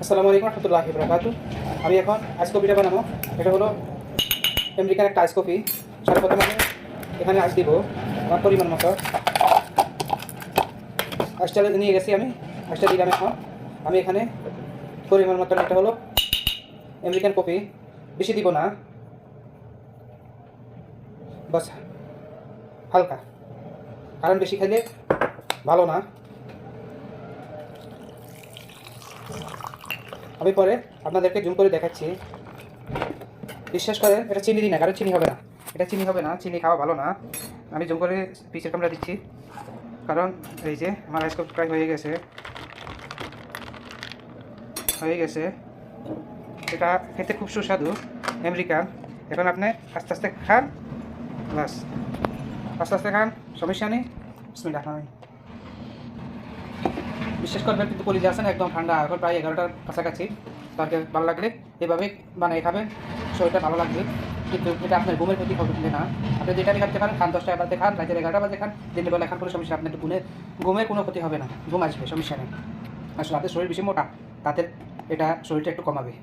আসসালামু আলাইকুম রহমতুল্লাহি বারাকাতুহু। আমি এখন আইস কফিটা বানাবো। এটা হলো আমেরিকান একটা আইস কফি। সর্বপ্রথম আমি এখানে আইস দিব আমার পরিমাণ মতো। আইসটা নিয়ে গেছি আমি, আইসটা দিলাম এখন। আমি এখানে পরিমাণ মতো, এটা হলো আমেরিকান কফি, বেশি দিব না, বাস হালকা, কারণ বেশি খাইলে ভালো না। আমি পরে আপনাদেরকে জুম করে দেখাচ্ছি। বিশ্বাস করেন, এটা চিনি দিই না, কারণ চিনি হবে না, এটা চিনি হবে না, চিনি খাওয়া ভালো না। আমি জুম করে পিসের কামড়া দিচ্ছি, কারণ এই যে আমার আইস কফি প্রায় হয়ে গেছে। এটা খেতে খুব সুস্বাদু আমেরিকান। এখন আপনি আস্তে আস্তে খান, বাস আস্তে আস্তে খান, সমস্যা নেই। বিসমিল্লাহ। বিশ্বাস করবেন, কিন্তু কলিজা আছে না একদম ঠান্ডা, এখন প্রায় 11টার কাছাকাছি। তাকে ভালো লাগলে এভাবে বানিয়ে খাবেন, শরীরটা ভালো লাগবে। কিন্তু এটা আপনার ঘুমের ক্ষতি হবে না। আপনি যেটা খাতে পারেন খান, 10টা বাজে খান, রাতের 11টা বাজে খান, দিনের বেলা খান, কোনো সমস্যা। আপনার একটু ঘুমের কোনো ক্ষতি হবে না, ঘুম আসবে, সমস্যা নেই। আসলে আপনার শরীর বেশি মোটা, তাদের এটা শরীরটা একটু কমাবে।